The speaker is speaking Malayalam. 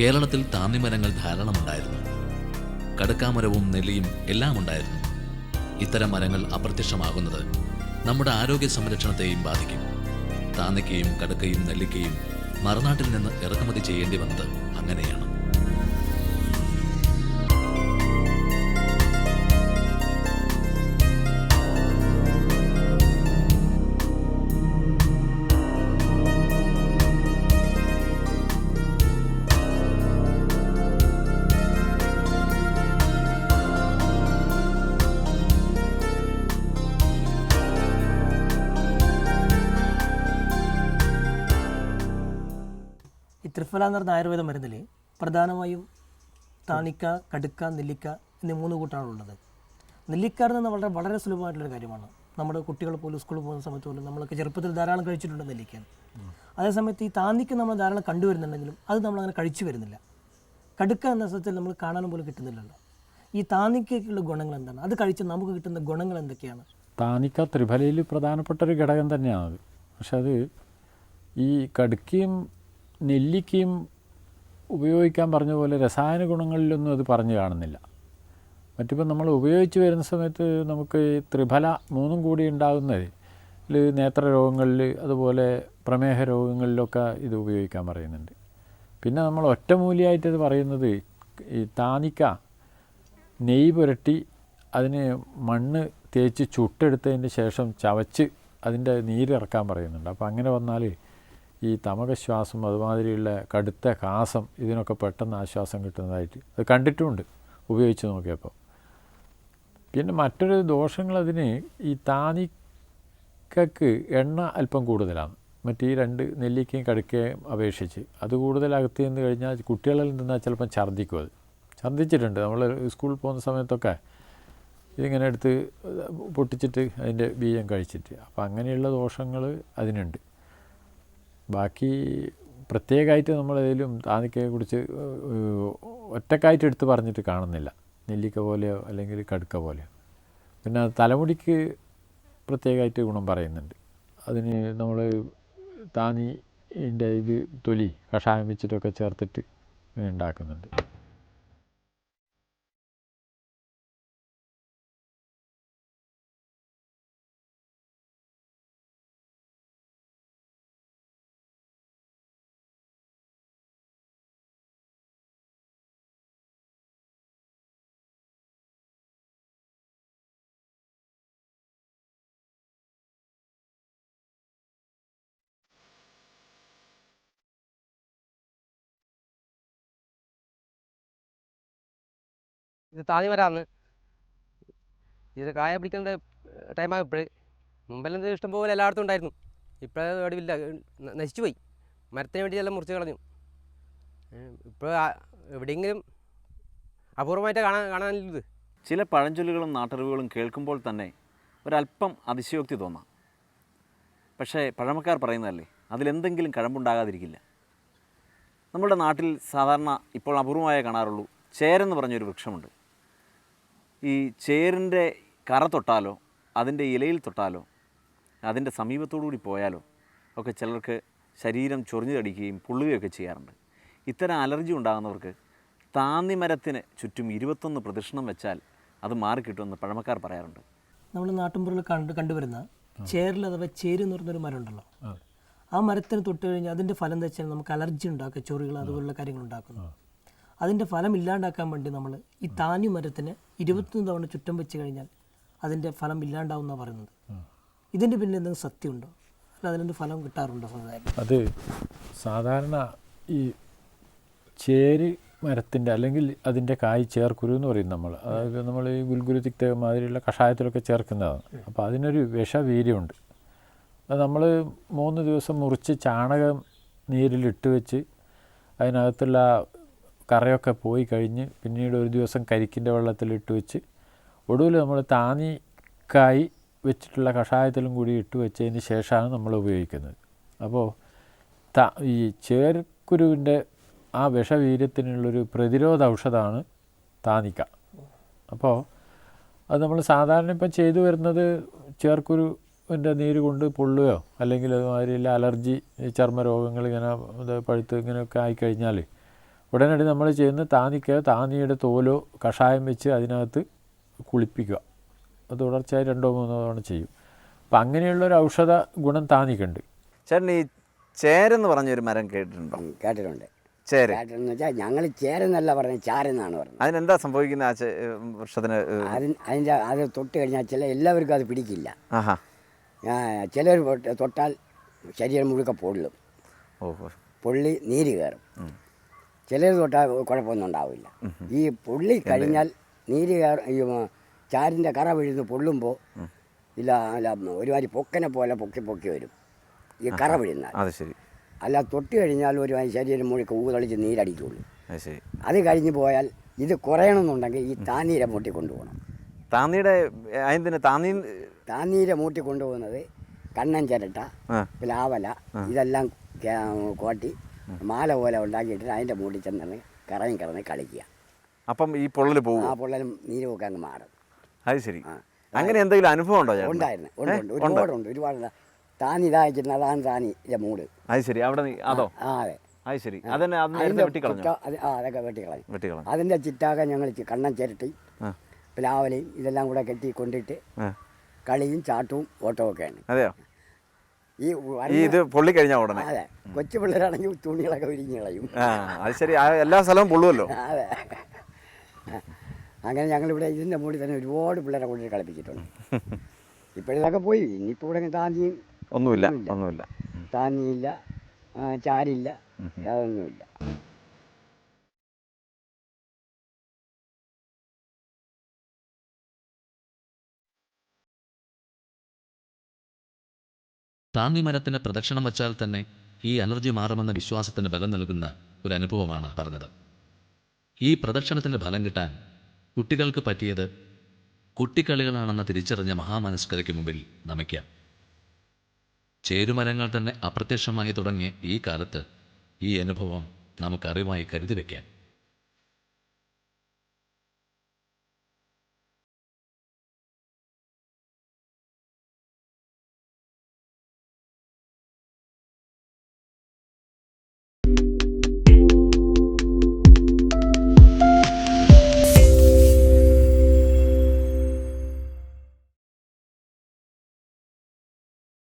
കേരളത്തിൽ താന്നിമരങ്ങൾ ധാരാളമുണ്ടായിരുന്നു. കടുക്കാമരവും നെല്ലിയും എല്ലാം ഉണ്ടായിരുന്നു. ഇത്തരം മരങ്ങൾ അപ്രത്യക്ഷമാകുന്നത് നമ്മുടെ ആരോഗ്യ സംരക്ഷണത്തെയും ബാധിക്കും. താന്നിക്കയും കടുക്കയും നെല്ലിക്കയും മറുനാട്ടിൽ നിന്ന് ഇറക്കുമതി ചെയ്യേണ്ടി വന്നത് അങ്ങനെയാണ്. ത്രിഫല എന്ന് പറഞ്ഞ ആയുർവേദ മരുന്നിൽ പ്രധാനമായും താണിക്ക, കടുക്ക, നെല്ലിക്ക എന്നീ 3 കൂട്ടമാണുള്ളത്. നെല്ലിക്ക എന്ന് വളരെ വളരെ സുലഭമായിട്ടുള്ളൊരു കാര്യമാണ്. നമ്മുടെ കുട്ടികൾ പോലും സ്കൂളിൽ പോകുന്ന സമയത്ത് പോലും നമ്മളൊക്കെ ചെറുപ്പത്തിൽ ധാരാളം കഴിച്ചിട്ടുണ്ട് നെല്ലിക്ക. അതേസമയത്ത് ഈ താന്നിക്ക് നമ്മൾ ധാരാളം കണ്ടുവരുന്നുണ്ടെങ്കിലും അത് നമ്മളങ്ങനെ കഴിച്ചു വരുന്നില്ല. കടുക്ക എന്ന സ്ഥലത്തിൽ നമ്മൾ കാണാനും പോലും കിട്ടുന്നില്ലല്ലോ. ഈ താന്നിക്കയ്ക്കുള്ള ഗുണങ്ങൾ എന്താണ്? അത് കഴിച്ച് നമുക്ക് കിട്ടുന്ന ഗുണങ്ങൾ എന്തൊക്കെയാണ്? താന്നിക്ക ത്രിഫലയിൽ പ്രധാനപ്പെട്ടൊരു ഘടകം തന്നെയാണത്. പക്ഷെ അത് ഈ കടുക്കയും നെല്ലിക്കയും ഉപയോഗിക്കാൻ പറഞ്ഞ പോലെ രസായന ഗുണങ്ങളിലൊന്നും അത് പറഞ്ഞു കാണുന്നില്ല. മറ്റിപ്പോൾ നമ്മൾ ഉപയോഗിച്ച് വരുന്ന സമയത്ത് നമുക്ക് ഈ ത്രിഫല 3 കൂടി ഉണ്ടാകുന്നതിൽ നേത്രരോഗങ്ങളിൽ അതുപോലെ പ്രമേഹ രോഗങ്ങളിലൊക്കെ ഇത് ഉപയോഗിക്കാൻ പറയുന്നുണ്ട്. പിന്നെ നമ്മൾ ഒറ്റമൂലിയായിട്ടത് പറയുന്നത് ഈ താന്നിക്ക നെയ്യ് പുരട്ടി അതിന് മണ്ണ് തേച്ച് ചുട്ടെടുത്തതിന് ശേഷം ചവച്ച് അതിൻ്റെ നീരിറക്കാൻ പറയുന്നുണ്ട്. അപ്പോൾ അങ്ങനെ വന്നാൽ ഈ തമകശ്വാസം അതുമാതിരിയുള്ള കടുത്ത കാസം ഇതിനൊക്കെ പെട്ടെന്ന് ആശ്വാസം കിട്ടുന്നതായിട്ട് അത് കണ്ടിട്ടുമുണ്ട് ഉപയോഗിച്ച് നോക്കിയപ്പോൾ. പിന്നെ മറ്റൊരു ദോഷങ്ങളതിന് ഈ താന്നിക്കക്ക് എണ്ണ അല്പം കൂടുതലാണ് മറ്റേ ഈ 2 നെല്ലിക്കയും കടുക്കയും അപേക്ഷിച്ച്. അത് കൂടുതൽ അകത്ത് നിന്ന് കഴിഞ്ഞാൽ കുട്ടികളിൽ നിന്നാൽ ചിലപ്പം ഛർദ്ദിക്കും. അത് ഛർദ്ദിച്ചിട്ടുണ്ട്. നമ്മൾ സ്കൂളിൽ പോകുന്ന സമയത്തൊക്കെ ഇതിങ്ങനെ എടുത്ത് പൊട്ടിച്ചിട്ട് അതിൻ്റെ ബീജം കഴിച്ചിട്ട്. അപ്പോൾ അങ്ങനെയുള്ള ദോഷങ്ങൾ അതിനുണ്ട്. ബാക്കി പ്രത്യേകമായിട്ട് നമ്മളേതിലും താന്നിക്കയെക്കുറിച്ച് ഒറ്റക്കായിട്ട് എടുത്ത് പറഞ്ഞിട്ട് കാണുന്നില്ല, നെല്ലിക്ക പോലെയോ അല്ലെങ്കിൽ കടുക്ക പോലെയോ. പിന്നെ തലമുടിക്ക് പ്രത്യേകമായിട്ട് ഗുണം പറയുന്നുണ്ട്. അതിന് നമ്മൾ താന്നിൻ്റെ ഇത് തൊലി കഷായം വെച്ചിട്ടൊക്കെ ചേർത്തിട്ട് ഉണ്ടാക്കുന്നുണ്ട്. ഇത് താന്നിമരമാണ്. ഇത് കായ പിടിക്കേണ്ട ടൈമാണ് ഇപ്പോഴ്. മുമ്പെല്ലാം ഇത് ഇഷ്ടംപോലെ എല്ലായിടത്തും ഉണ്ടായിരുന്നു. ഇപ്പോഴത് ഒടുവില്ല, നശിച്ചു പോയി. മരത്തിന് വേണ്ടി എല്ലാം മുറിച്ച് കളഞ്ഞു. ഇപ്പോൾ എവിടെയെങ്കിലും അപൂർവമായിട്ട് കാണാനില്ലത്. ചില പഴഞ്ചൊല്ലുകളും നാട്ടറിവുകളും കേൾക്കുമ്പോൾ തന്നെ ഒരല്പം അതിശയോക്തി തോന്നാം. പക്ഷേ പഴമക്കാർ പറയുന്നതല്ലേ, അതിലെന്തെങ്കിലും കഴമ്പുണ്ടാകാതിരിക്കില്ല. നമ്മുടെ നാട്ടിൽ സാധാരണ ഇപ്പോൾ അപൂർവമായേ കാണാറുള്ളൂ ചേരെന്ന് പറഞ്ഞൊരു വൃക്ഷമുണ്ട്. ഈ ചേരിൻ്റെ കറ തൊട്ടാലോ അതിൻ്റെ ഇലയിൽ തൊട്ടാലോ അതിൻ്റെ സമീപത്തോടുകൂടി പോയാലോ ഒക്കെ ചിലർക്ക് ശരീരം ചൊറിഞ്ഞു തടിക്കുകയും പൊള്ളുകയൊക്കെ ചെയ്യാറുണ്ട്. ഇത്തരം അലർജി ഉണ്ടാകുന്നവർക്ക് താന്നിമരത്തിന് ചുറ്റും 21 പ്രദക്ഷിണം വെച്ചാൽ അത് മാറിക്കിട്ടുമെന്ന് പഴമക്കാർ പറയാറുണ്ട്. നമ്മൾ നാട്ടിൻപുറങ്ങളിൽ കണ്ടുവരുന്ന ചേരിൽ അഥവാ ചേരി എന്ന് പറഞ്ഞൊരു മരം ഉണ്ടല്ലോ, ആ മരത്തിന് തൊട്ട് കഴിഞ്ഞാൽ അതിൻ്റെ ഫലം എന്താ വെച്ചാൽ നമുക്ക് അലർജി ഉണ്ടാക്കുക, ചൊറികൾ അതുപോലുള്ള കാര്യങ്ങൾ ഉണ്ടാക്കുന്നു. അതിൻ്റെ ഫലം ഇല്ലാണ്ടാക്കാൻ വേണ്ടി നമ്മൾ ഈ താന്നി മരത്തിന് 21 തവണ ചുറ്റം വെച്ച് കഴിഞ്ഞാൽ അതിൻ്റെ ഫലം ഇല്ലാണ്ടാവുമെന്നാണ് പറയുന്നത്. ഇതിൻ്റെ പിന്നിൽ എന്തെങ്കിലും സത്യമുണ്ടോ, അല്ല അതിൻ്റെ ഫലം കിട്ടാറുണ്ടോ? അത് സാധാരണ ഈ ചേര് മരത്തിൻ്റെ അല്ലെങ്കിൽ അതിൻ്റെ കായ് ചേർക്കുരു എന്ന് പറയും നമ്മൾ. അതായത് നമ്മൾ ഈ ഗുൽഗുരു തിക്ത മാതിരിയുള്ള കഷായത്തിലൊക്കെ ചേർക്കുന്നതാണ്. അപ്പോൾ അതിനൊരു വിഷവീര്യമുണ്ട്. അത് നമ്മൾ 3 ദിവസം മുറിച്ച് ചാണകം നീരിലിട്ട് വെച്ച് അതിനകത്തുള്ള കറയൊക്കെ പോയി കഴിഞ്ഞ് പിന്നീട് 1 ദിവസം കരിക്കിൻ്റെ വെള്ളത്തിലിട്ട് വെച്ച് ഒടുവിൽ നമ്മൾ താന്നിക്കായി വെച്ചിട്ടുള്ള കഷായത്തിലും കൂടി ഇട്ട് വെച്ചതിന് ശേഷമാണ് നമ്മൾ ഉപയോഗിക്കുന്നത്. അപ്പോൾ ഈ ചേർക്കുരുവിൻ്റെ ആ വിഷവീര്യത്തിനുള്ളൊരു പ്രതിരോധ ഔഷധമാണ് താന്നിക്ക. അപ്പോൾ അത് നമ്മൾ സാധാരണ ഇപ്പം ചെയ്തു വരുന്നത് ചേർക്കുരുവിൻ്റെ നീര് കൊണ്ട് പൊള്ളുകയോ അല്ലെങ്കിൽ അതുമാതിരിയുള്ള അലർജി ചർമ്മ രോഗങ്ങൾ ഇങ്ങനെ പഴുത്ത് ഇങ്ങനെയൊക്കെ ആയിക്കഴിഞ്ഞാൽ ഉടനടി നമ്മൾ ചെയ്യുന്ന താന്നിയുടെ തോലോ കഷായം വെച്ച് അതിനകത്ത് കുളിപ്പിക്കുക. അത് തുടർച്ചയായി 2-3 തവണ ചെയ്യും. അപ്പം അങ്ങനെയുള്ളൊരു ഔഷധ ഗുണം താന്നിക്കുണ്ട്. ചേട്ടൻ ഈ ചേരെന്ന് പറഞ്ഞൊരു മരം കേട്ടിട്ടുണ്ടോ? കേട്ടിട്ടുണ്ട്. ചേര കേട്ടിട്ടെന്ന് വെച്ചാൽ ഞങ്ങൾ ചേരെന്നല്ല പറഞ്ഞത്, ചാരെന്നാണ് പറഞ്ഞത്. അതിനെന്താ സംഭവിക്കുന്നത് ആ വൃക്ഷത്തിന്? അതിൻ്റെ അത് തൊട്ട് കഴിഞ്ഞാൽ എല്ലാവർക്കും അത് പിടിക്കില്ല. ആഹാ. ചിലർ തൊട്ടാൽ ശരീരം മുഴുക്ക പൊള്ളും, ഓഹോ, പൊള്ളി നീര് കയറും. ചിലർ തൊട്ടാൽ കുഴപ്പമൊന്നും ഉണ്ടാവില്ല. ഈ പൊള്ളി കഴിഞ്ഞാൽ നീര് കയറും. ഈ ചാരിൻ്റെ കറ വീഴുന്ന പൊള്ളുമ്പോൾ ഇല്ല ഒരുമാതിരി പൊക്കനെ പോലെ പൊക്കി വരും ഈ കറ വീഴുന്നാൽ. അത് ശരി. അല്ല തൊട്ട് കഴിഞ്ഞാൽ ഒരു ശരീരം മുഴുക്ക ഊതളിച്ച് നീരടിക്കുള്ളൂ. അത് ശരി. അത് കഴിഞ്ഞ് പോയാൽ ഇത് കുറയണമെന്നുണ്ടെങ്കിൽ ഈ താന്നീര മൂട്ടി കൊണ്ടുപോകണം. താന്നിയുടെ താന്നീര മൂട്ടി കൊണ്ടുപോകുന്നത് കണ്ണൻ ചിരട്ട, പ്ലാവല ഇതെല്ലാം കോട്ടി മാല പോലെ ഉണ്ടാക്കിയിട്ട് അതിൻ്റെ മൂട്ടി ചെന്ന് കറങ്ങി കളിക്കുക. അപ്പം ഈ പൊള്ളൽ പോകും. ആ പൊള്ളലും നീര് ഒക്കെ അങ്ങ് മാറും. അത് ശരി. അങ്ങനെ എന്തെങ്കിലും അനുഭവം ഉണ്ടോ? ഉണ്ടായിരുന്നു, ഒരുപാടുണ്ട്. ഒരുപാട് താന്നി ഇതായിരിക്കുന്നത്, അതാണ് താന്നിൻ്റെ മൂട്. അത് ശരി. അവിടെ അതോ? അതെ. അത് ശരി. അതിനെ വെട്ടിക്കളഞ്ഞു. അതൊക്കെ വെട്ടിക്കളഞ്ഞു. അതിൻ്റെ ചിറ്റാകെ ഞങ്ങൾ കണ്ണൻ ചിരട്ടി പ്ലാവലയും ഇതെല്ലാം കൂടെ കെട്ടി കൊണ്ടിട്ട് കളിയും ചാട്ടവും ഓട്ടവും ഒക്കെയാണ്. അതെയോ? ഈ ഇത് പൊള്ളി കഴിഞ്ഞാൽ ഉടനെ? അതെ. കൊച്ചു പിള്ളേരാണെങ്കിൽ തുണികളൊക്കെ വിരിഞ്ഞ് കളയും. അത് ശരി. എല്ലാ സ്ഥലവും പൊള്ളുമല്ലോ. അതെ. അങ്ങനെ ഞങ്ങളിവിടെ ഇതിൻ്റെ മുകളിൽ തന്നെ ഒരുപാട് പിള്ളേരെ കൊണ്ടിട്ട് കളിപ്പിച്ചിട്ടുണ്ട്. ഇപ്പോഴിതൊക്കെ പോയി. ഇനിയിപ്പോൾ ഇവിടെ താന്നിയും ഒന്നുമില്ല. താന്നിയില്ല, ചാരില്ല, അതൊന്നുമില്ല. താന്നി മരത്തിന് പ്രദക്ഷിണം വച്ചാൽ തന്നെ ഈ അലർജി മാറുമെന്ന വിശ്വാസത്തിന് ബലം നൽകുന്ന ഒരു അനുഭവമാണ് പറഞ്ഞത്. ഈ പ്രദക്ഷിണത്തിൻ്റെ ഫലം കിട്ടാൻ കുട്ടികൾക്ക് പറ്റിയത് കുട്ടിക്കളികളാണെന്ന് തിരിച്ചറിഞ്ഞ മഹാമനസ്കതയ്ക്ക് മുമ്പിൽ നമിക്കാം. ചേരുമരങ്ങൾ തന്നെ അപ്രത്യക്ഷമായി തുടങ്ങിയ ഈ കാലത്ത് ഈ അനുഭവം നമുക്കറിവായി കരുതി വയ്ക്കാം.